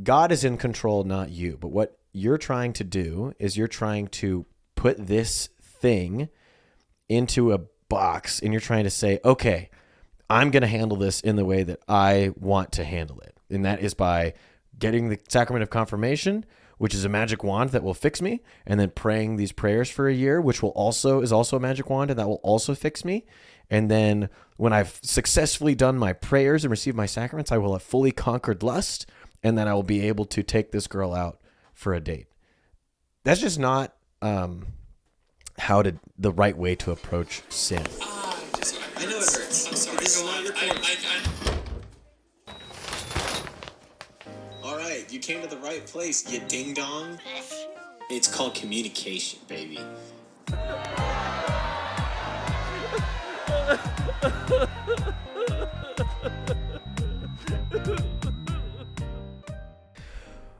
God is in control, not you. But what you're trying to do is you're trying to put this thing into a box, and you're trying to say, okay, I'm going to handle this in the way that I want to handle it. And that is by getting the sacrament of confirmation, which is a magic wand that will fix me, and then praying these prayers for a year, which is also a magic wand, and that will also fix me. And then when I've successfully done my prayers and received my sacraments, I will have fully conquered lust, and then I will be able to take this girl out for a date. That's just not the right way to approach sin. I know it hurts. I'm sorry. This is not recording. All right, you came to the right place, you ding dong. It's called communication, baby.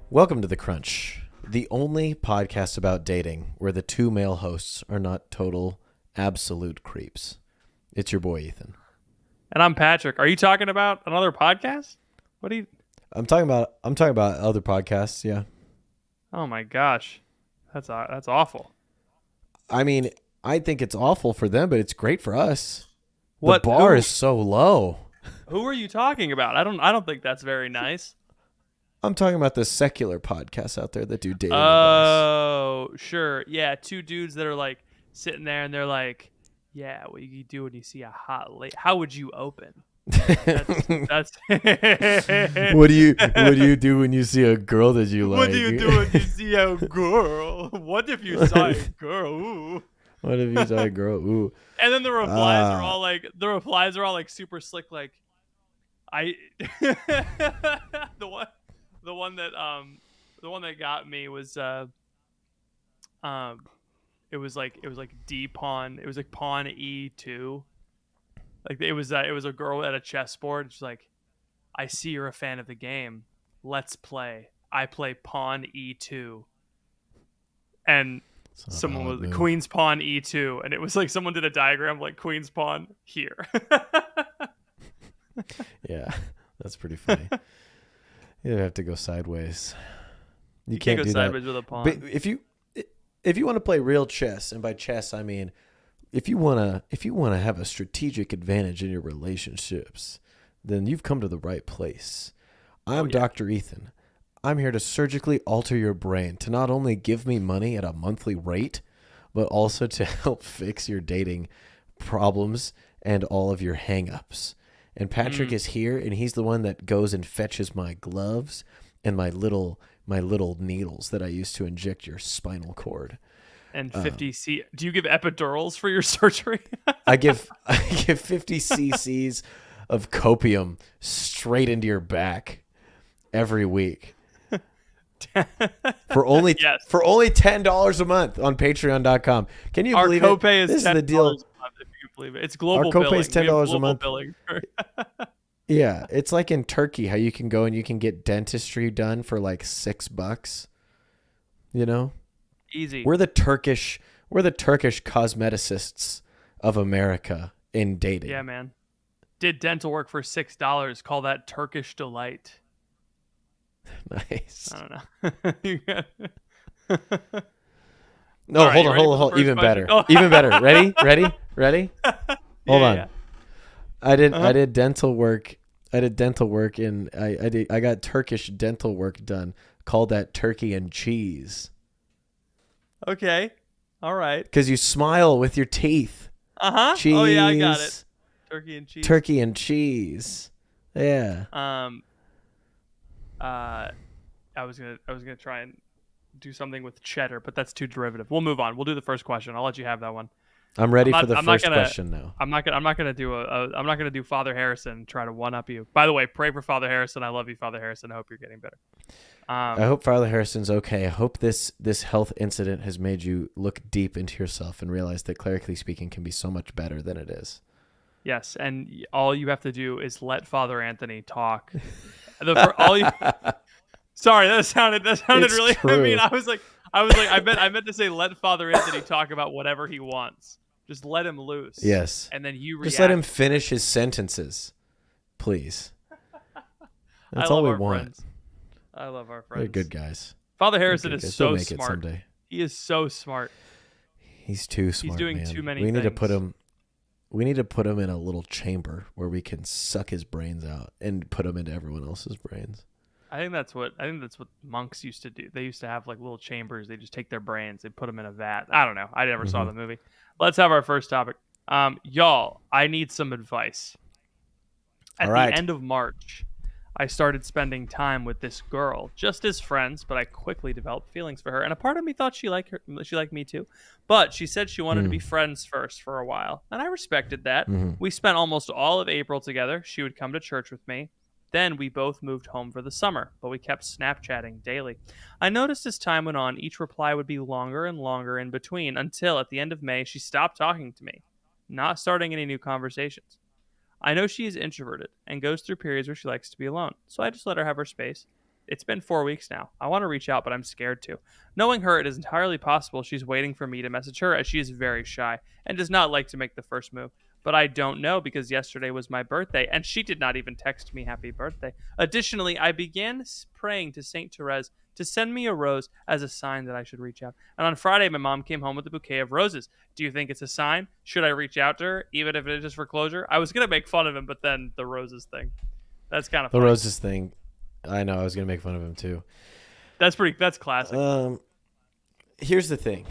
Welcome to The Crunch, the only podcast about dating where the two male hosts are not total, absolute creeps. It's your boy, Ethan. And I'm Patrick. Are you talking about another podcast? What do you... I'm talking about other podcasts, yeah. Oh my gosh. That's awful. I mean, I think it's awful for them, but it's great for us. What The bar is so low. Who are you talking about? I don't think that's very nice. I'm talking about the secular podcasts out there that do dating advice. Oh, sure. Yeah, two dudes that are like sitting there and they're like, yeah, what you do when you see a hot lady? How would you open? That's What do you do when you see a girl that you like? What do you do when you see a girl? What if you saw a girl? Ooh. What if you saw a girl? Ooh. And then the replies are all like super slick, like the one that got me was it was like D pawn. It was like pawn E2. Like it was a girl at a chessboard. She's like, I see you're a fan of the game. Let's play. I play pawn E2. And someone was queen's pawn E2, and it was like someone did a diagram like queen's pawn here. Yeah, that's pretty funny. You have to go sideways. You can't can't go do sideways that. with a pawn. But if you want to play real chess, and by chess I mean if you wanna have a strategic advantage in your relationships, then you've come to the right place. I'm Dr. Ethan. I'm here to surgically alter your brain to not only give me money at a monthly rate, but also to help fix your dating problems and all of your hang-ups. And Patrick is here, and he's the one that goes and fetches my gloves and my little needles that I use to inject your spinal cord. And 50 C. Do you give epidurals for your surgery? I give 50 cc's of copium straight into your back every week. For only $10 a month on patreon.com. Can you believe it? Our copay is $10 the deal. a month, if you can believe it. It's global Our billing. copay is $10 a month. Billing. Yeah, it's like in Turkey how you can go and you can get dentistry done for like $6. You know? Easy. We're the Turkish cosmeticists of America in dating. Yeah, man. Did dental work for $6. Call that Turkish delight. Nice. I don't know. No, All right, hold on. Even question? better. Oh. Even better. Ready? Hold on. Yeah. I did dental work. I got Turkish dental work done. Called that turkey and cheese. Okay. All right. Because you smile with your teeth. Cheese. Oh yeah, I got it. Turkey and cheese. Yeah. I was gonna try and do something with cheddar, but that's too derivative. We'll move on. We'll do the first question. I'll let you have that one. I'm ready for the first question now. I'm not gonna do Father Harrison and try to one up you. By the way, pray for Father Harrison. I love you, Father Harrison. I hope you're getting better. I hope Father Harrison's okay. I hope this health incident has made you look deep into yourself and realize that clerically speaking can be so much better than it is. Yes, and all you have to do is let Father Anthony talk. Sorry, that sounded It's really. true. I mean, I meant to say let Father Anthony talk about whatever he wants. Just let him loose. Yes. And then you just react. let him finish his sentences, please. That's all we want. Friends. I love our They're friends. good guys. Father They're Harrison good is guys. so They'll make it smart. someday. He is so smart. He's too smart. doing man. too many We need to put things. him. We need to put him in a little chamber where we can suck his brains out and put him into everyone else's brains. I think that's what monks used to do. They used to have like little chambers. They just take their brains, they put them in a vat. I don't know. I never saw the movie. Let's have our first topic. Y'all, I need some advice. At All right. the end of March, I started spending time with this girl, just as friends, but I quickly developed feelings for her. And a part of me thought she liked me too. But she said she wanted to be friends first for a while, and I respected that. We spent almost all of April together. She would come to church with me. Then we both moved home for the summer, but we kept Snapchatting daily. I noticed as time went on, each reply would be longer and longer in between until at the end of May, she stopped talking to me, not starting any new conversations. I know she is introverted and goes through periods where she likes to be alone, so I just let her have her space. It's been 4 weeks now. I want to reach out, but I'm scared to. Knowing her, it is entirely possible she's waiting for me to message her, as she is very shy and does not like to make the first move. But I don't know because yesterday was my birthday and she did not even text me happy birthday. Additionally, I began praying to Saint Therese to send me a rose as a sign that I should reach out. And on Friday, my mom came home with a bouquet of roses. Do you think it's a sign? Should I reach out to her, even if it is just for closure? I was going to make fun of him, but then the roses thing. That's kind of The funny. roses thing. I know. I was gonna make fun of him too. That's classic. Here's the thing.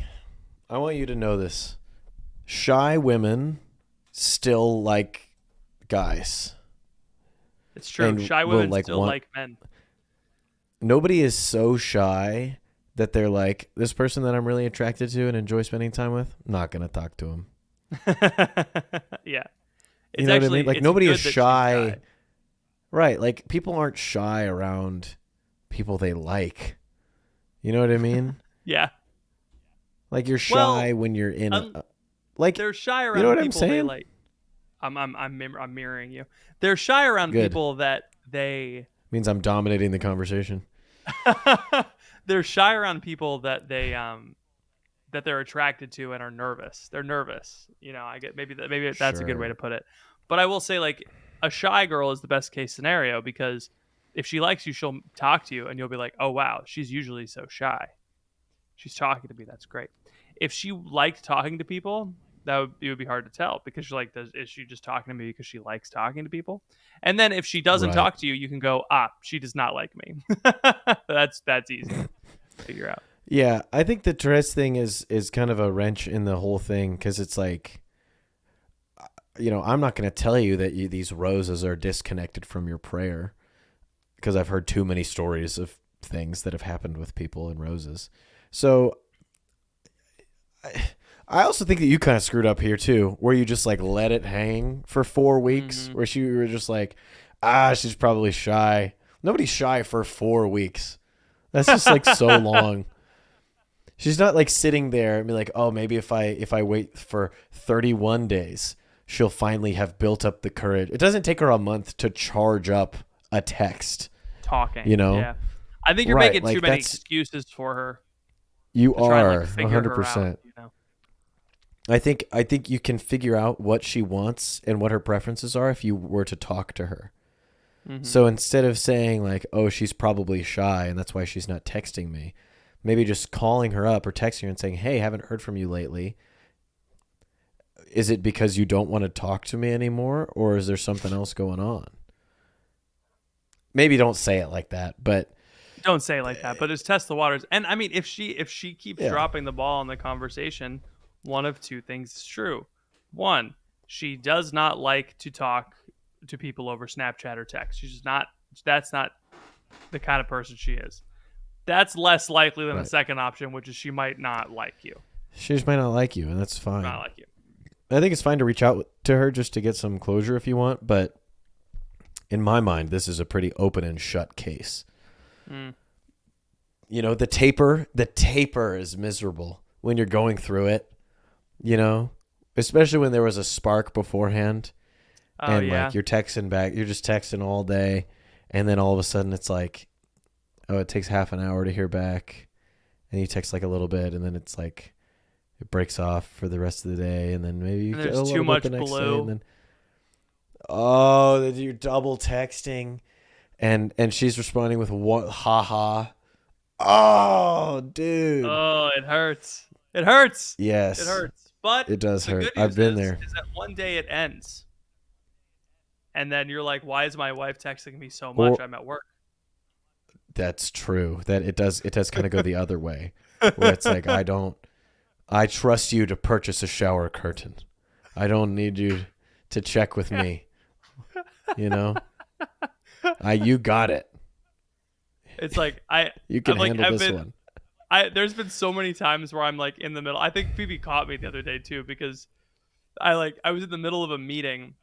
I want you to know this. Shy women still like guys. It's true. and Shy will, women like, still want- like men. Nobody is so shy that they're like, this person that I'm really attracted to and enjoy spending time with, not gonna talk to him. Yeah. You know what I mean? Like, it's nobody good is that she's shy. Right. Like, people aren't shy around people they like. You know what I mean? Yeah. Like, you're Well, shy when you're in like, They're shy around know what I'm people they saying? like. I'm mirroring you. They're shy around Good. people that they means I'm dominating the conversation. they're shy around people that they're attracted to and are nervous. They're nervous. You know, I get maybe that's a good way Sure. to put it. But I will say, like, a shy girl is the best case scenario because if she likes you, she'll talk to you and you'll be like, oh wow, she's usually so shy. She's talking to me. That's great. If she liked talking to people, it would be hard to tell because you're like, is she just talking to me because she likes talking to people? And then if she doesn't Right. talk to you, you can go, she does not like me. That's easy to figure out. Yeah, I think the dress thing is kind of a wrench in the whole thing because it's like, you know, I'm not going to tell you that these roses are disconnected from your prayer because I've heard too many stories of things that have happened with people and roses. So I also think that you kind of screwed up here too, where you just like let it hang for 4 weeks, where you were just like, she's probably shy. Nobody's shy for 4 weeks. That's just like so long. She's not like sitting there and be like, oh, maybe if I wait for 31 days, she'll finally have built up the courage. It doesn't take her a month to charge up a text. Talking, you know? Yeah. I think you're Right, making like, too many that's- excuses for her. You To try and, are like, figure her 100%. out, you know? I think you can figure out what she wants and what her preferences are if you were to talk to her. Mm-hmm. So instead of saying like, oh, she's probably shy and that's why she's not texting me, maybe just calling her up or texting her and saying, hey, haven't heard from you lately. Is it because you don't want to talk to me anymore, or is there something else going on? Maybe don't say it like that, but Don't say it like that, but just test the waters. And I mean, if she keeps Yeah. dropping the ball in the conversation, one of two things is true. One, she does not like to talk to people over Snapchat or text. She's just not. That's not the kind of person she is. That's less likely than Right. the second option, which is she might not like you. she just might not like you, and that's fine. Not like you. I think it's fine to reach out to her just to get some closure if you want, but in my mind, this is a pretty open and shut case. You know, the taper is miserable when you're going through it, you know, especially when there was a spark beforehand Oh and yeah. like you're texting back, you're just texting all day. And then all of a sudden it's like, oh, it takes half an hour to hear back. And you text like a little bit and then it's like, it breaks off for the rest of the day. And then maybe you And get there's a too little bit much the next day. blue. And then, oh, you're double texting. and she's responding with what? Ha ha. Oh, dude. Oh, it hurts. It hurts. Yes. It hurts. But It does the hurt. good I've news been there. is that one day it ends. And then you're like, why is my wife texting me so Or- much? I'm at work. That's true. That it does kind of go the other way. Where it's like I trust you to purchase a shower curtain. I don't need you to check with me. You know? You got it. It's like You can I'm like, handle I've this been- one. there's been so many times where I'm like in the middle. I think Phoebe caught me the other day too, because I was in the middle of a meeting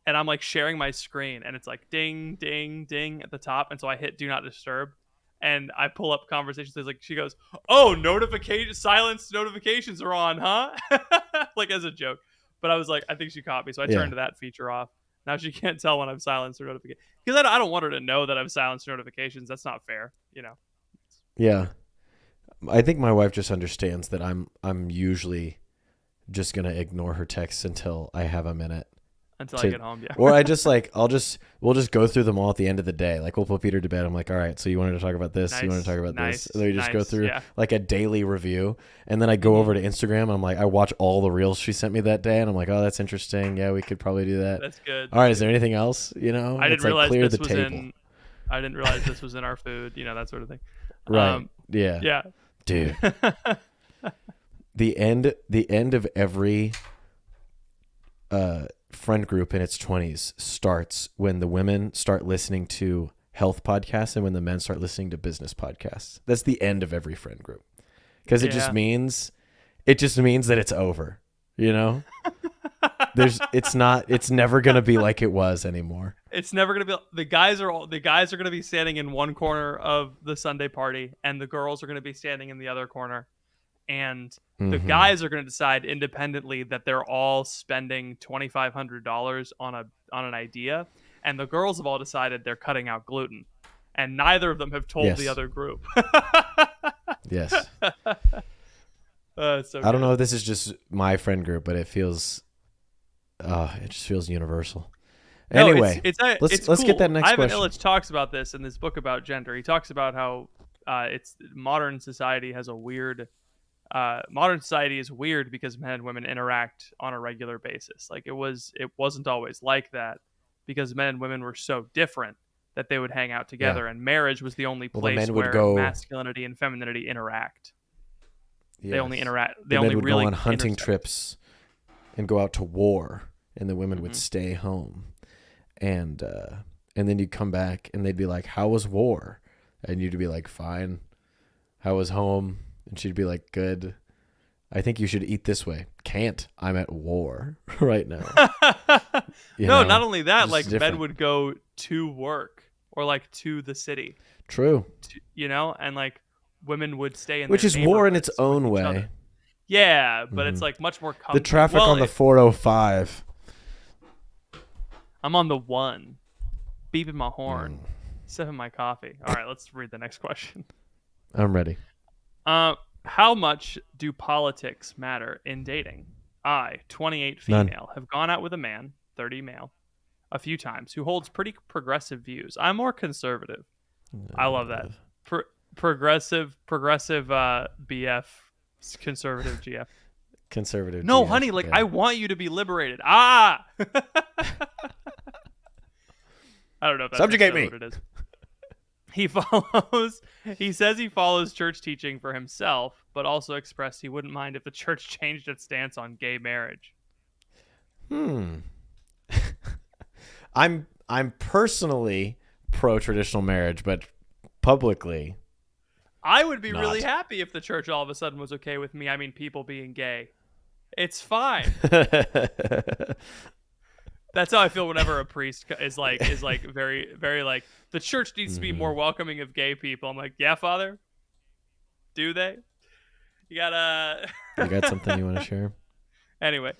and I'm like sharing my screen and it's like ding, ding, ding at the top. And so I hit do not disturb and I pull up conversations. It's like, she goes, oh, silence notifications are on, huh? Like as a joke. But I was like, I think she caught me. So I Yeah. turned that feature off. Now she can't tell when I've silenced her notifications. Because I don't want her to know that I've silenced her notifications. That's not fair, you know? Yeah. I think my wife just understands that I'm usually just gonna ignore her texts until I have a minute. Until I get home, yeah. Or I just like we'll just go through them all at the end of the day. Like we'll put Peter to bed. I'm like, all right, so you wanted to talk about this, you want to talk about this. And then we just go through like a daily review. And then I go over to Instagram and I'm like, I watch all the reels she sent me that day and I'm like, oh, that's interesting. Yeah, we could probably do that. That's good. All right, is there anything else? You know? I didn't It's like realize clear this the was table. I didn't realize this was in our food, you know, that sort of thing. Right. Yeah. Yeah. Dude. The end of every friend group in its 20s starts when the women start listening to health podcasts and when the men start listening to business podcasts. That's the end of every friend group. Because it just means that it's over, you know? It's never going to be like it was anymore. It's never going to be the guys are going to be standing in one corner of the Sunday party and the girls are going to be standing in the other corner. And the guys are going to decide independently that they're all spending $2,500 on an idea, and the girls have all decided they're cutting out gluten, and neither of them have told the other group. Yes. So I don't know if this is just my friend group, but it feels it just feels universal. No, Anyway, it's let's cool. get that next Ivan question. Illich talks about this in this book about gender. He talks about how it's modern society has a weird. Modern society is weird because men and women interact on a regular basis. Like it wasn't always like that because men and women were so different that they would hang out together, and marriage was the only place men would where go- masculinity and femininity interact. They Yes. only interact. The They men only would really go on hunting intersect. trips and go out to war, and the women Mm-hmm. would stay home. And then you'd come back, and they'd be like, "How was war?" And you'd be like, "Fine." "How was home?" And she'd be like, "Good." "I think you should eat this way." "Can't. I'm at war right now." You No, know? not only that, Just like different. men would go to work or like to the city, True. you know, and like women would stay in Which their is war in its neighborhoods with own each way. other. Yeah, but it's like much more The traffic on the 405. I'm on the one, beeping my horn, Mm. sipping my coffee. All right, let's read the next question. I'm ready. How much do politics matter in dating? I, 28 None. female, have gone out with a man, 30 male, a few times who holds pretty progressive views. I'm more conservative. I love that. Progressive BF, conservative GF. Conservative. No, GF, honey, like yeah. I want you to be liberated. I don't know if that's Subjugate necessarily me. what it is. He says he follows church teaching for himself, but also expressed he wouldn't mind if the church changed its stance on gay marriage. I'm personally pro traditional marriage, but publicly, I would be really Not. happy if the church all of a sudden was okay with me. I mean, people being gay. It's fine. That's how I feel whenever a priest is like very, very like, the church needs to be more welcoming of gay people. I'm like, yeah, Father. Do they? You gotta. You got something you want to share? Anyway,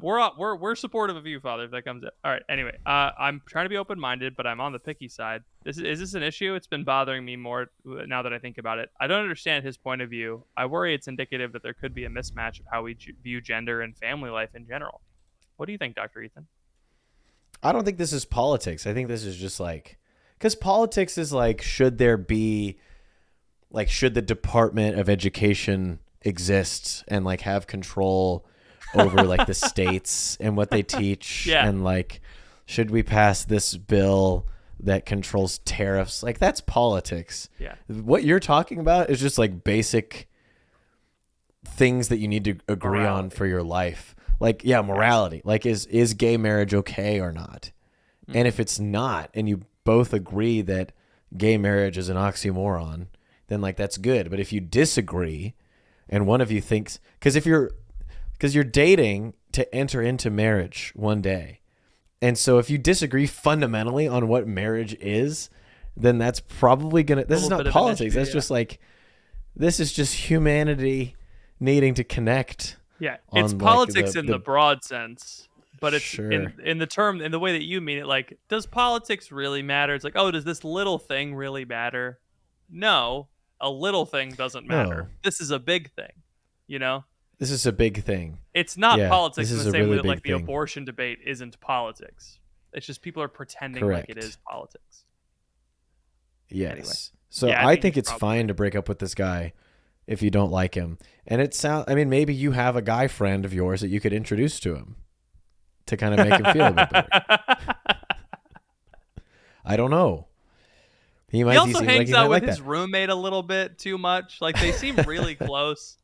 we're supportive of you, Father, if that comes up. All right. Anyway, I'm trying to be open-minded, but I'm on the picky side. Is this an issue? It's been bothering me more now that I think about it. I don't understand his point of view. I worry it's indicative that there could be a mismatch of how we view gender and family life in general. What do you think, Dr. Ethan? I don't think this is politics. I think this is just like because politics is like, should there be, like, should the Department of Education exist and like have control over like the states and what they teach, Yeah. and like, should we pass this bill that controls tariffs? Like, that's politics. Yeah. What you're talking about is just like basic things that you need to agree on Morality. for your life. Like, yeah, morality. Like, is gay marriage okay or not? And if it's not, and you both agree that gay marriage is an oxymoron, then like that's good. But if you disagree, and one of you thinks, because you're dating to enter into marriage one day, and so if you disagree fundamentally on what marriage is, then that's probably gonna. This is Little not bit of an politics. issue, That's yeah. just like, this is just humanity needing to connect. Yeah, it's on, like, politics the- in the- the broad sense, but it's Sure. in the way that you mean it. Like, does politics really matter? It's like, oh, does this little thing really matter? No, a little thing doesn't matter. No. This is a big thing. You know, This is a big thing. it's not Yeah, politics this in is the a same really way that like big the thing. abortion debate isn't politics. It's just people are pretending like it Correct. is politics. Yes. Anyway. So Yeah, I I think think he's it's probably fine to break up with this guy if you don't like him. And it sounds, I mean, maybe you have a guy friend of yours that you could introduce to him to kind of make him feel a bit better. I don't know. He might He also seems hangs like he out might with like his that. roommate a little bit too much. Like, they seem really close.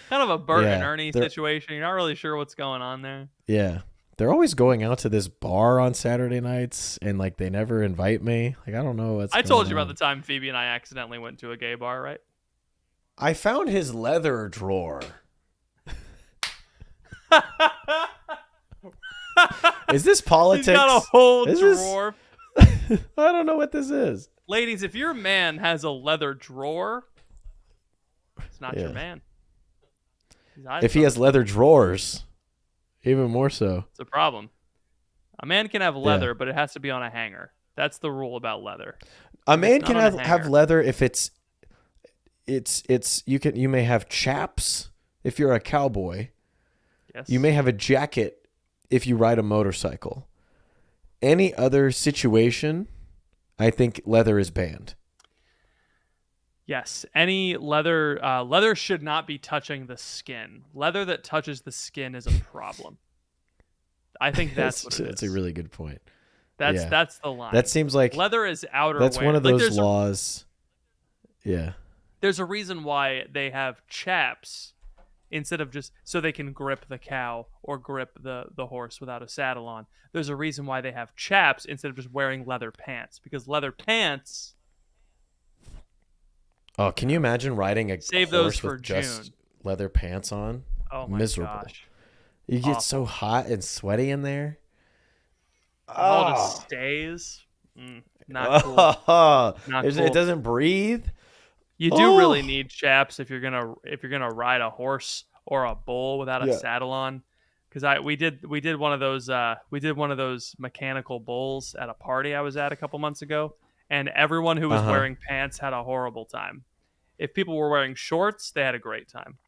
Kind of a Bert and Yeah, Ernie they're- situation. You're not really sure what's going on there. Yeah. They're always going out to this bar on Saturday nights, and like they never invite me. Like, I don't know what's I told you going about the time Phoebe and I accidentally went to a gay bar, right? I found his leather drawer. Is this politics? He's got a whole Is this- drawer. I don't know what this is. Ladies, if your man has a leather drawer, it's not your Yeah. man. He's hiding If he has leather drawers, even more so. something. It's a problem. A man can have leather, but it has to be on a hanger. That's the rule about leather. A man not can on a have hanger. leather if it's you may have chaps if you're a cowboy. Yes. You may have a jacket if you ride a motorcycle. Any other situation, I think leather is banned. Yes, any leather should not be touching the skin. Leather that touches the skin is a problem. I think that's what it is. That's a really good point. that's yeah. that's the line. That seems like leather is outerwear. that's one of Like, those there's laws. Yeah. there's a reason why they have chaps instead of just so they can grip the cow or grip the horse without a saddle on. There's a reason why they have chaps instead of just wearing leather pants, because leather pants Oh, can you imagine riding a Save those horse for with just June. leather pants on? Oh my Miserable. gosh. You get Awful. so hot and sweaty in there. All Oh. just stays. Not cool. Not It cool. doesn't breathe. You do really Oh. need chaps if you're gonna ride a horse or a bull without a Yeah. saddle on. Because we did one of those mechanical bulls at a party I was at a couple months ago, and everyone who was Uh-huh. wearing pants had a horrible time. If people were wearing shorts, they had a great time.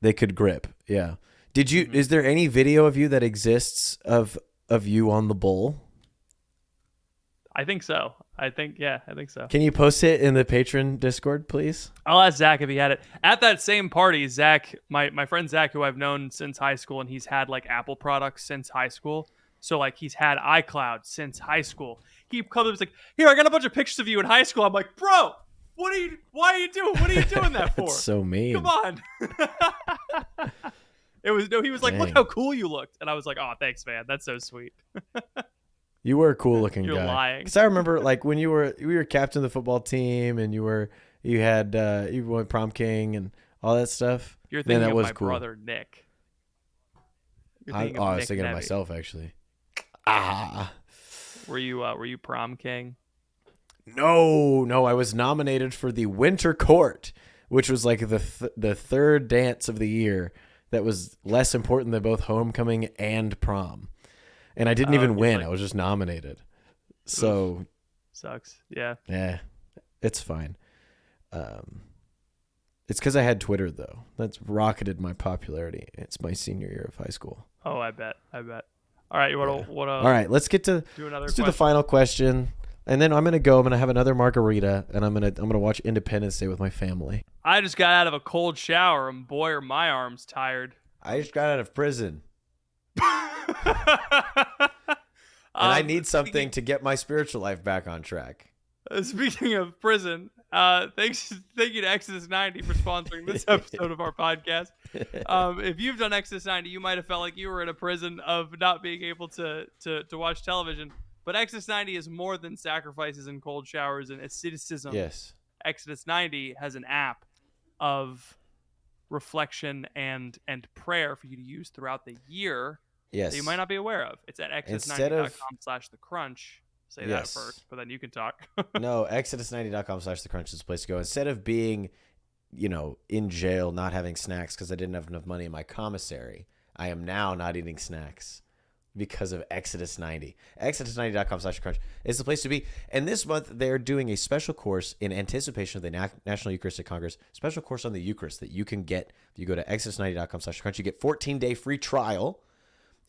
They could grip. Yeah. Did you? Mhm. Is there any video of you that exists of you on the bull? I think so. I think so. Can you post it in the patron Discord, please? I'll ask Zach if he had it at that same party. Zach, my friend Zach, who I've known since high school, and he's had like Apple products since high school. So like he's had iCloud since high school. He comes up, he's like, "Here, I got a bunch of pictures of you in high school." I'm like, "Bro, what are you doing that for? That's so mean. Come on." He was like, "Look Dang. how cool you looked," and I was like, "Oh, thanks, man. That's so sweet." You were a cool looking You're guy. lying. Because I remember like when you were captain of the football team and you went prom king and all that stuff. You're Man, thinking that of was my cool. brother Nick. You're I thinking was Nick thinking of Nevy. myself actually. Ah. Were you prom king? No, I was nominated for the Winter Court, which was like the third dance of the year that was less important than both homecoming and prom. And I didn't even you're win. like- I was just nominated. So, Sucks. Yeah. yeah, it's fine. It's because I had Twitter, though. That's rocketed my popularity. It's my senior year of high school. Oh, I bet. All right, you want to All right, let's get to do another let's do question? the final question. And then I'm gonna have another margarita, and I'm gonna watch Independence Day with my family. I just got out of a cold shower, and boy, are my arms tired. I just got out of prison, and I need something to get my spiritual life back on track. Speaking of prison, thank you to Exodus 90 for sponsoring this episode of our podcast. If you've done Exodus 90, you might have felt like you were in a prison of not being able to watch television. But Exodus 90 is more than sacrifices and cold showers and asceticism. Yes. Exodus 90 has an app of reflection and prayer for you to use throughout the year Yes. that you might not be aware of. It's at exodus90.com/thecrunch. Say Yes. that first, but then you can talk. No, exodus90.com/thecrunch is the place to go. Instead of being, in jail, not having snacks because I didn't have enough money in my commissary, I am now not eating snacks because of Exodus 90. Exodus90.com/crunch is the place to be. And this month, they're doing a special course in anticipation of the National Eucharistic Congress, special course on the Eucharist that you can get. If you go to exodus90.com/crunch, you get 14-day free trial,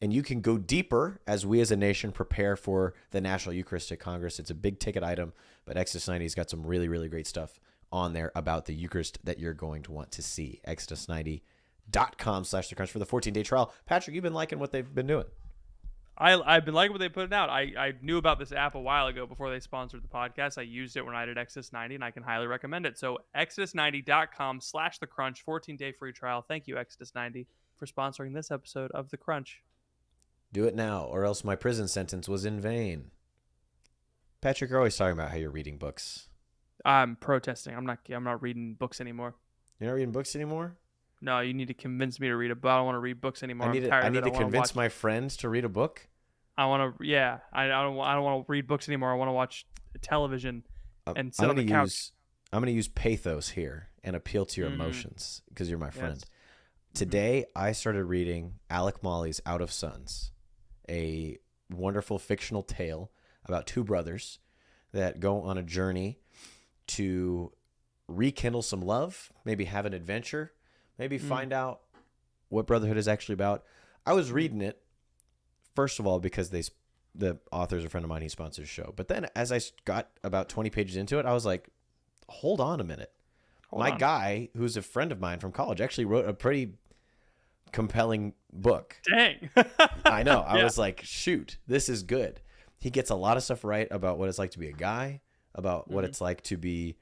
and you can go deeper as we as a nation prepare for the National Eucharistic Congress. It's a big ticket item, but Exodus 90's got some really, really great stuff on there about the Eucharist that you're going to want to see. Exodus90.com/thecrunch for the 14-day trial. Patrick, you've been liking what they've been doing. I've been liking what they put out. I knew about this app a while ago before they sponsored the podcast. I used it when I did Exodus 90, and I can highly recommend it. So exodus90.com/thecrunch, 14-day free trial. Thank you, Exodus 90, for sponsoring this episode of The Crunch. Do it now, or else my prison sentence was in vain. Patrick, you're always talking about how you're reading books. I'm protesting. I'm not reading books anymore. You're not reading books anymore? No, you need to convince me to read a book. I don't want to read books anymore. I need to convince my friends to read a book. I want to. Yeah, I don't want to read books anymore. I want to watch television and sit on the couch. I'm going to use pathos here and appeal to your emotions because you're my friend. Yes. Today, I started reading Alec Mauly's Out of Suns, a wonderful fictional tale about two brothers that go on a journey to rekindle some love, maybe have an adventure, maybe find out what brotherhood is actually about. I was reading it, first of all, because the author's a friend of mine. He sponsors the show. But then as I got about 20 pages into it, I was like, hold on a minute. My guy, who's a friend of mine from college, actually wrote a pretty compelling book. Dang. I know. I was like, shoot, this is good. He gets a lot of stuff right about what it's like to be a guy, about what it's like to be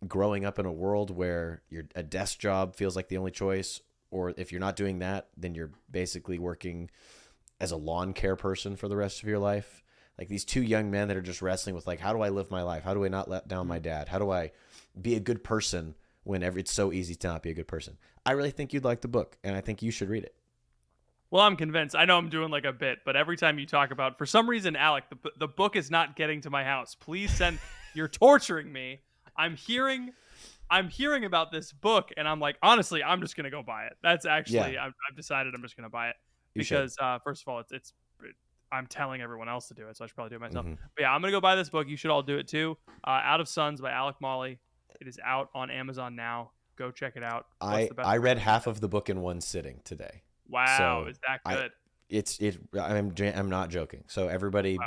growing up in a world where a desk job feels like the only choice, or if you're not doing that, then you're basically working as a lawn care person for the rest of your life. Like these two young men that are just wrestling with, like, how do I live my life? How do I not let down my dad? How do I be a good person whenever it's so easy to not be a good person? I really think you'd like the book, and I think you should read it. Well, I'm convinced. I know I'm doing like a bit, but every time you talk about, for some reason, Alec, the book is not getting to my house. Please send. You're torturing me. I'm hearing about this book, and I'm like, honestly, I'm just gonna go buy it. That's actually, I've decided I'm just gonna buy it because first of all, it's I'm telling everyone else to do it, so I should probably do it myself. But yeah, I'm gonna go buy this book. You should all do it too. Out of Suns by Alec Mauly. It is out on Amazon now. Go check it out. I read half of the book in one sitting today. Wow, is that good? I'm not joking. So everybody,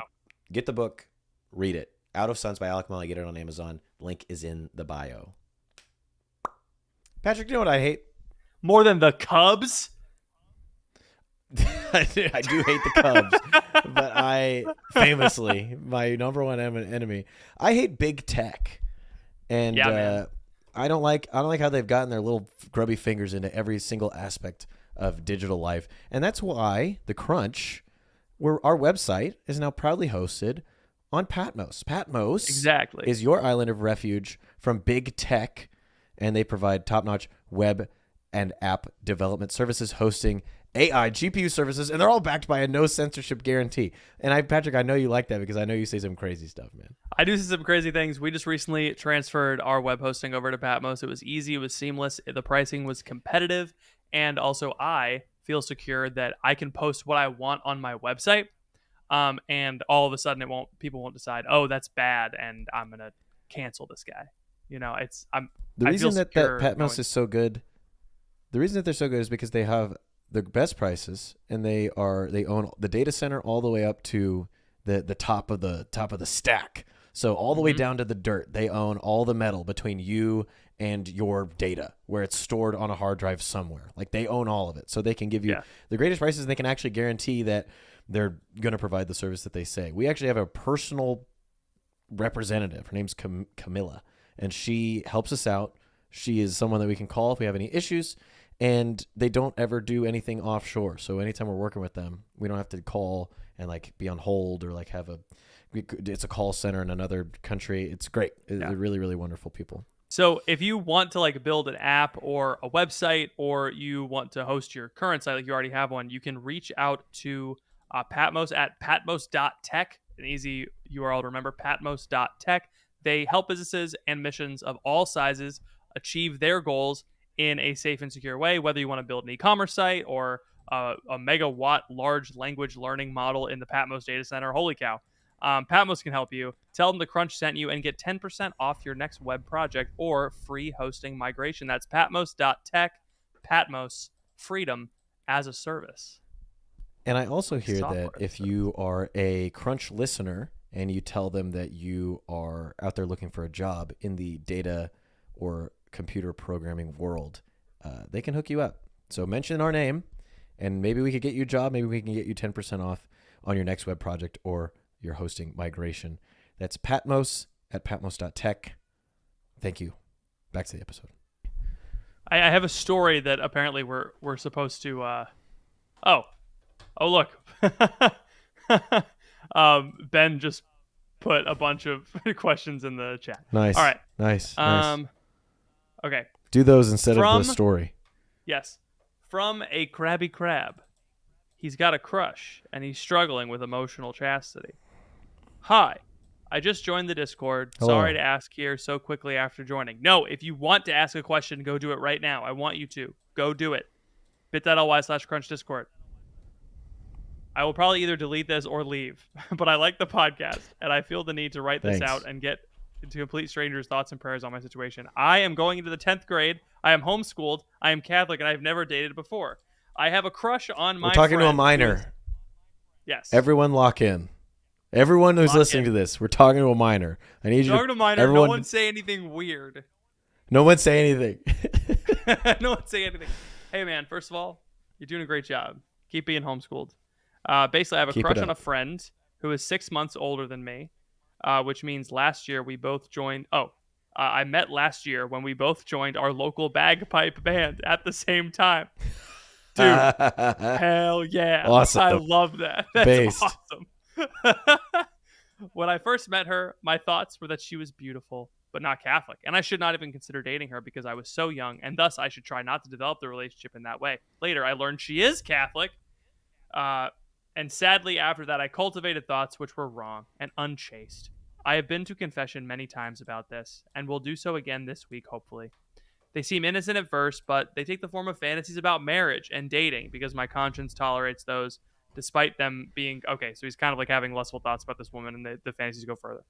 get the book, read it. Out of Suns by Alec Mauly. Get it on Amazon. Link is in the bio. Patrick, you know what I hate? More than the Cubs? I do hate the Cubs, but I famously, my number one enemy, I hate big tech. And I don't like how they've gotten their little grubby fingers into every single aspect of digital life. And that's why The Crunch, our website, is now proudly hosted on Patmos. Patmos is your island of refuge from big tech, and they provide top-notch web and app development services, hosting AI, GPU services, and they're all backed by a no censorship guarantee. And Patrick, I know you like that because I know you say some crazy stuff, man. I do say some crazy things. We just recently transferred our web hosting over to Patmos. It was easy. It was seamless. The pricing was competitive. And also I feel secure that I can post what I want on my website. And all of a sudden people won't decide, oh, that's bad, and I'm going to cancel this guy. The reason that Patmos is so good, the reason that they're so good is because they have the best prices, and they own the data center all the way up to the top of the stack. So all the way down to the dirt, they own all the metal between you and your data, where it's stored on a hard drive somewhere. Like, they own all of it. So they can give you the greatest prices, and they can actually guarantee that they're going to provide the service that they say. We actually have a personal representative. Her name's Camilla, and she helps us out. She is someone that we can call if we have any issues, and they don't ever do anything offshore. So anytime we're working with them, we don't have to call and like be on hold or like it's a call center in another country. It's great. They're really, really wonderful people. So if you want to like build an app or a website, or you want to host your current site, like you already have one, you can reach out to Patmos at patmos.tech, an easy URL to remember, patmos.tech. They help businesses and missions of all sizes achieve their goals in a safe and secure way, whether you want to build an e-commerce site or a megawatt large language learning model in the Patmos data center. Holy cow. Patmos can help you. Tell them the Crunch sent you and get 10% off your next web project or free hosting migration. That's patmos.tech. Patmos, freedom as a service. And I also hear that if you are a Crunch listener and you tell them that you are out there looking for a job in the data or computer programming world, they can hook you up. So mention our name, and maybe we could get you a job. Maybe we can get you 10% off on your next web project or your hosting migration. That's Patmos at patmos.tech. Thank you. Back to the episode. I have a story that apparently we're supposed to. Oh, look. Ben just put a bunch of questions in the chat. Nice. All right. Nice. Okay. Do those instead of the story. Yes. From a crabby crab. He's got a crush, and he's struggling with emotional chastity. Hi. I just joined the Discord. Hello. Sorry to ask here so quickly after joining. No, if you want to ask a question, go do it right now. I want you to. Go do it. bit.ly/crunch Discord. I will probably either delete this or leave, but I like the podcast, and I feel the need to write this out and get into complete strangers' thoughts and prayers on my situation. I am going into the 10th grade. I am homeschooled. I am Catholic, and I have never dated before. I have a crush on my We're talking to a friend minor. Yes. Everyone lock in. Everyone who's listening to this, we're talking to a minor. I need you talking to a minor. Everyone, no one say anything weird. No one say anything. No one say anything. Hey, man, first of all, you're doing a great job. Keep being homeschooled. Basically, I have a crush on a friend who is 6 months older than me, which means last year we both joined. I met last year when we both joined our local bagpipe band at the same time. Dude, hell yeah. Awesome. I love that. That's awesome. When I first met her, my thoughts were that she was beautiful, but not Catholic, and I should not even consider dating her because I was so young, and thus I should try not to develop the relationship in that way. Later, I learned she is Catholic, and sadly, after that, I cultivated thoughts which were wrong and unchaste. I have been to confession many times about this, and will do so again this week, hopefully. They seem innocent at first, but they take the form of fantasies about marriage and dating because my conscience tolerates those, despite them being... Okay, so he's kind of like having lustful thoughts about this woman, and the fantasies go further.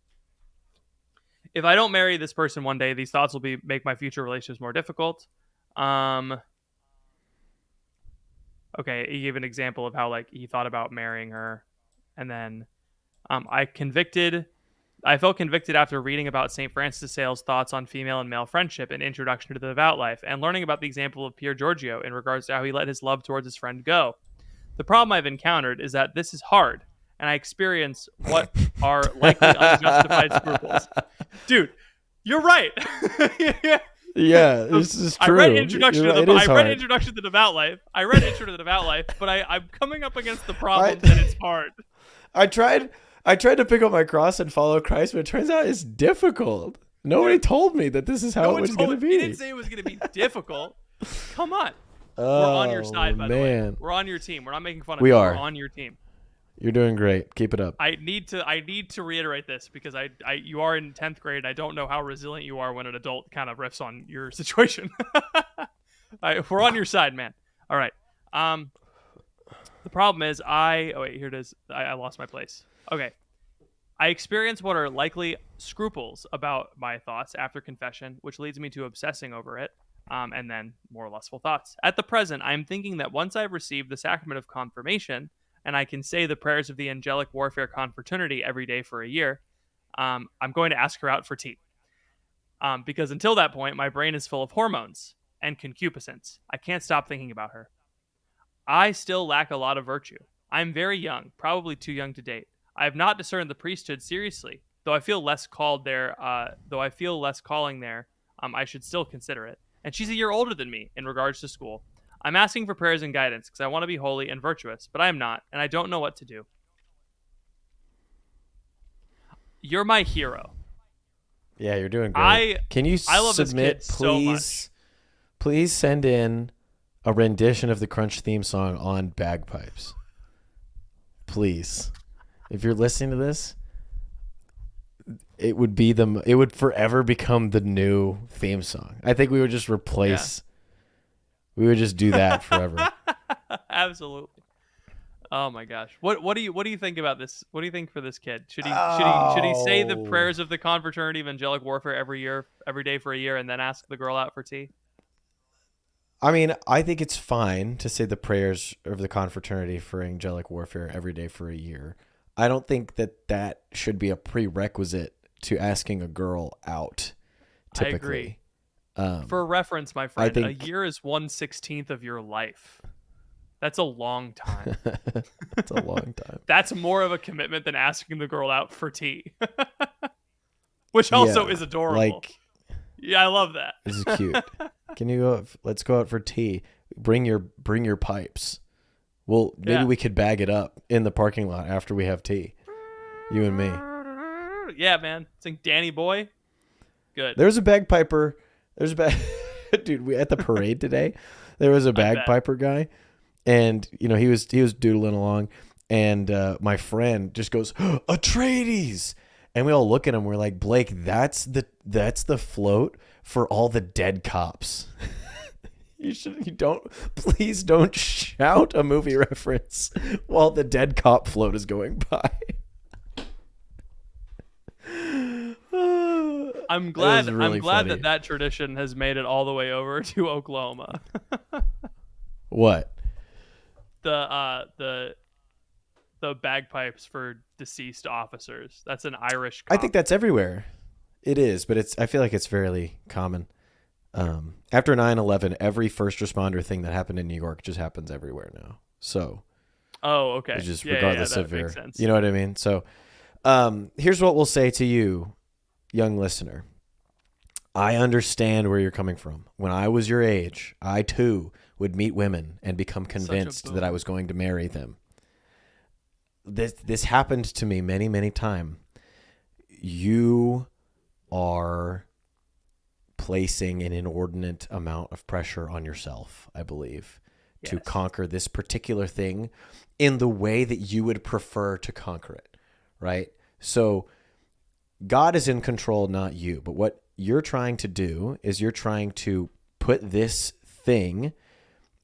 If I don't marry this person one day, these thoughts will make my future relationships more difficult. Okay, he gave an example of how like he thought about marrying her, and then I felt convicted after reading about St. Francis de Sales' thoughts on female and male friendship and Introduction to the Devout Life, and learning about the example of Pier Giorgio in regards to how he let his love towards his friend go. The problem I've encountered is that this is hard, and I experience what are likely unjustified scruples. Dude, you're right. Yeah, this is true. I read Introduction to the Devout Life. But I'm coming up against the problem that it's hard. I tried to pick up my cross and follow Christ, but it turns out it's difficult. Nobody told me that this is how it was going to be. He didn't say it was going to be difficult. Come on. We're on your side, by the way. We're on your team. We're not making fun of you. We're on your team. You're doing great. Keep it up. I need to reiterate this because you are in 10th grade. I don't know how resilient you are when an adult kind of riffs on your situation. We're on your side, man. All right. The problem is here it is. I lost my place. Okay. I experience what are likely scruples about my thoughts after confession, which leads me to obsessing over it, and then more lustful thoughts. At the present, I am thinking that once I've received the sacrament of confirmation, and I can say the prayers of the angelic warfare confraternity every day for a year, I'm going to ask her out for tea. Because until that point, my brain is full of hormones and concupiscence. I can't stop thinking about her. I still lack a lot of virtue. I'm very young, probably too young to date. I have not discerned the priesthood seriously, though I feel less called there. Though I feel less calling there, I should still consider it. And she's a year older than me in regards to school. I'm asking for prayers and guidance because I want to be holy and virtuous, but I am not, and I don't know what to do. You're my hero. Yeah, you're doing great. Can you I love submit, this kid so please? Please send in a rendition of the Crunch theme song on bagpipes. Please. If you're listening to this, it would forever become the new theme song. I think we would just replace we would just do that forever. Absolutely. Oh my gosh. What do you think about this? What do you think for this kid? Should he say the prayers of the confraternity of angelic warfare every day for a year and then ask the girl out for tea? I mean, I think it's fine to say the prayers of the confraternity for angelic warfare every day for a year. I don't think that should be a prerequisite to asking a girl out, typically. I agree. For reference, my friend, a year is 1/16 of your life. That's a long time. That's a long time. That's more of a commitment than asking the girl out for tea. Which also is adorable. Yeah, I love that. This is cute. Can you go? Let's go out for tea. Bring your pipes. Well, maybe we could bag it up in the parking lot after we have tea. You and me. Yeah, man. Sing Danny Boy. Good. There's a bagpiper. Dude, at the parade today, there was a bagpiper guy, and he was doodling along, and my friend just goes, "Atreides," and we all look at him. We're like, Blake, that's the float for all the dead cops. Please don't shout a movie reference while the dead cop float is going by. I'm glad that tradition has made it all the way over to Oklahoma. What? The bagpipes for deceased officers. That's an Irish cop. I think that's everywhere. It is, but I feel like it's fairly common. After 9/11, every first responder thing that happened in New York just happens everywhere now. So, okay. It's just regardless of your, sense. You know what I mean? So, here's what we'll say to you, young listener. I understand where you're coming from. When I was your age, I too would meet women and become convinced that I was going to marry them. This happened to me many, many times. You are placing an inordinate amount of pressure on yourself, I believe, to conquer this particular thing in the way that you would prefer to conquer it, right? So God is in control, not you. But what you're trying to do is you're trying to put this thing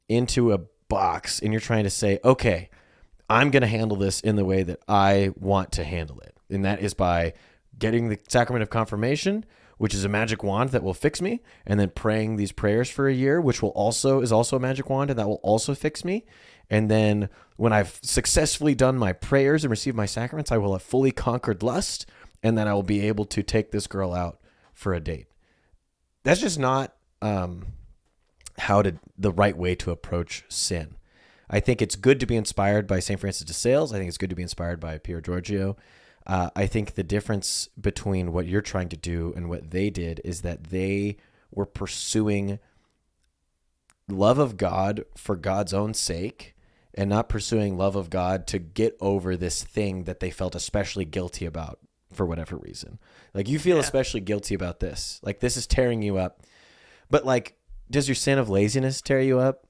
into a box, and you're trying to say, okay, I'm going to handle this in the way that I want to handle it. And that is by getting the sacrament of confirmation, which is a magic wand that will fix me, and then praying these prayers for a year, which is also a magic wand, and that will also fix me. And then when I've successfully done my prayers and received my sacraments, I will have fully conquered lust, and then I will be able to take this girl out for a date. That's just not the right way to approach sin. I think it's good to be inspired by St. Francis de Sales. I think it's good to be inspired by Pier Giorgio. I think the difference between what you're trying to do and what they did is that they were pursuing love of God for God's own sake and not pursuing love of God to get over this thing that they felt especially guilty about for whatever reason. Like, you feel especially guilty about this. Like, this is tearing you up. But, like, does your sin of laziness tear you up?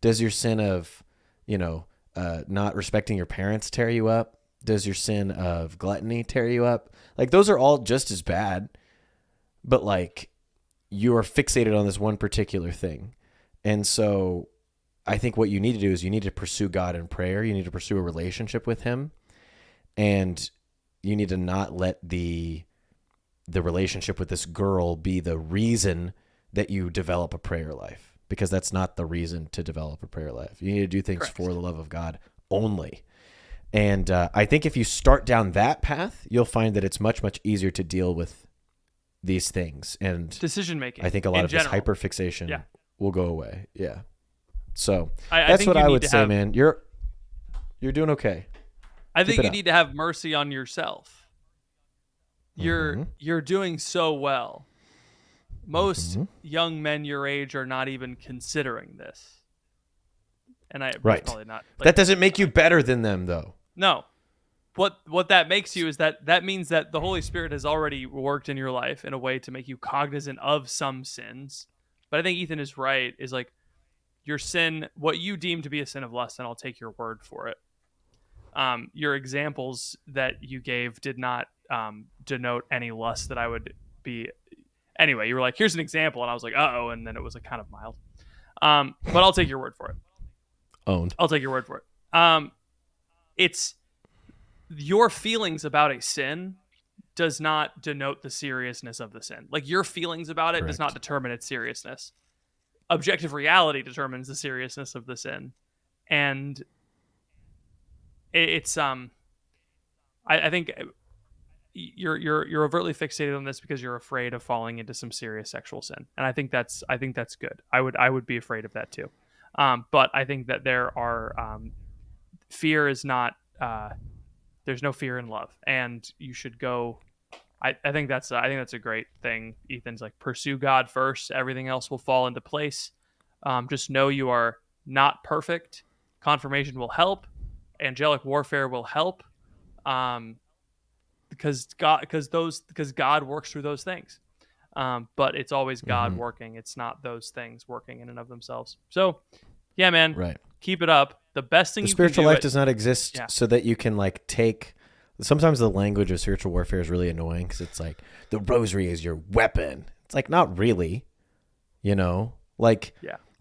Does your sin of, not respecting your parents tear you up? Does your sin of gluttony tear you up? Like, those are all just as bad, but, like, you are fixated on this one particular thing. And so I think what you need to do is you need to pursue God in prayer. You need to pursue a relationship with him, and you need to not let the relationship with this girl be the reason that you develop a prayer life, because that's not the reason to develop a prayer life. You need to do things for the love of God only. And I think if you start down that path, you'll find that it's much, much easier to deal with these things. And decision making. I think a lot of general. this hyperfixation will go away. Yeah. So I that's think what you I need would to say, have- man. You're doing okay. I think it you up. need to have mercy on yourself. You're doing so well. Most young men your age are not even considering this. And it's Right. probably not. That doesn't make you better than them, though. No. What that makes you is that means that the Holy Spirit has already worked in your life in a way to make you cognizant of some sins. But I think Ethan is right, is like your sin, what you deem to be a sin of lust, and I'll take your word for it. Your examples that you gave did not denote any lust that I would be. Anyway, you were like, here's an example, and I was like, uh-oh, and then it was like kind of mild. But I'll take your word for it. Owned. I'll take your word for it. It's your feelings about a sin does not denote the seriousness of the sin. Like your feelings about it does not determine its seriousness. Objective reality determines the seriousness of the sin, and it's I think you're overtly fixated on this because you're afraid of falling into some serious sexual sin, and I think that's good. I would be afraid of that too. But I think that there are fear is not there's no fear in love, and you should go. I think that's a great thing. Ethan's like, pursue God first, everything else will fall into place. Just know you are not perfect. Confirmation will help. Angelic warfare will help. Because God works through those things. But it's always God working. It's not those things working in and of themselves. So, yeah, man, Right. Keep it up. The best thing The you spiritual can do life does not exist so that you can like take. Sometimes the language of spiritual warfare is really annoying because it's like the rosary is your weapon. It's like not really, like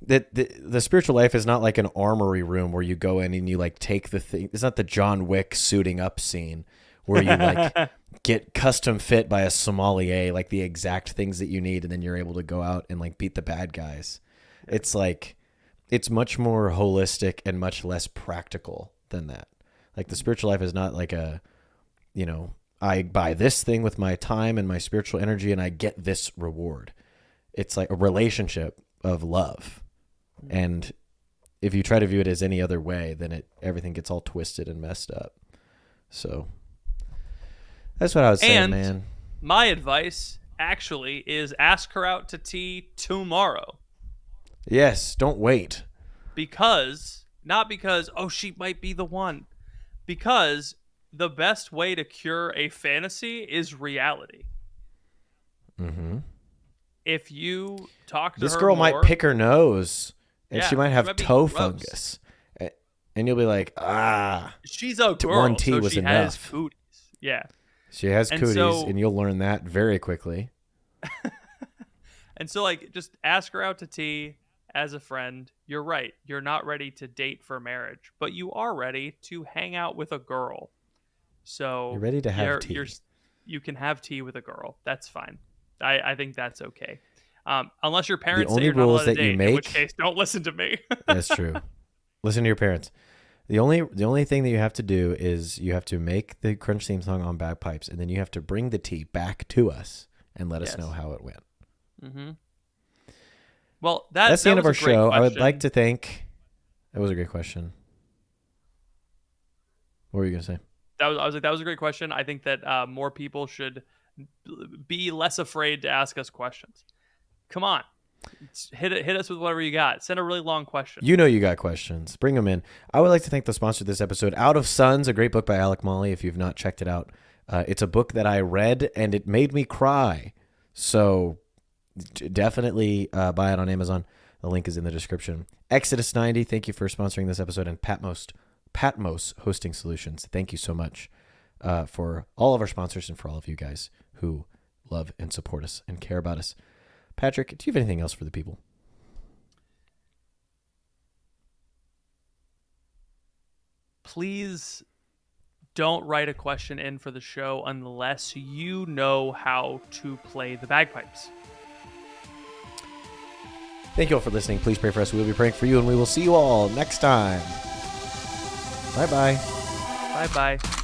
the spiritual life is not like an armory room where you go in and you like take the thing. It's not the John Wick suiting up scene where you like get custom fit by a sommelier, like the exact things that you need, and then you're able to go out and like beat the bad guys. It's like it's much more holistic and much less practical than that. Like the spiritual life is not like a, I buy this thing with my time and my spiritual energy and I get this reward. It's like a relationship of love. And if you try to view it as any other way, then everything gets all twisted and messed up. So that's what I was saying, man. My advice actually is ask her out to tea tomorrow. Yes, don't wait. Not because, oh, she might be the one. Because the best way to cure a fantasy is reality. Mm-hmm. If you talk to this her girl more, might pick her nose, and she might have might be toe gross. fungus. And you'll be like, she's a girl, one tea so was she enough. has cooties. Yeah. She has And cooties, so- and you'll learn that very quickly. And so, like, just ask her out to tea as a friend. You're right. You're not ready to date for marriage, but you are ready to hang out with a girl. So You're ready to have tea. You can have tea with a girl. That's fine. I think that's okay. Unless your parents say only you're not rules allowed to that you date, in which make- case, don't listen to me. That's true. Listen to your parents. The only thing that you have to do is you have to make the Crunch theme song on bagpipes, and then you have to bring the tea back to us and let us know how it went. Mm-hmm. Well, that's the end of our was a great show. I would question. like to thank. That was a great question. What were you gonna say? I was like, that was a great question. I think that more people should be less afraid to ask us questions. Come on, hit us with whatever you got. Send a really long question. You know you got questions. Bring them in. I would like to thank the sponsor of this episode, Out of Suns, a great book by Alec Molly. If you've not checked it out, it's a book that I read and it made me cry. So definitely buy it on Amazon. The link is in the description. Exodus 90, thank you for sponsoring this episode, and Patmos Hosting Solutions. Thank you so much for all of our sponsors and for all of you guys who love and support us and care about us. Patrick, do you have anything else for the people? Please don't write a question in for the show unless you know how to play the bagpipes. Thank you all for listening. Please pray for us. We will be praying for you, and we will see you all next time. Bye-bye. Bye bye.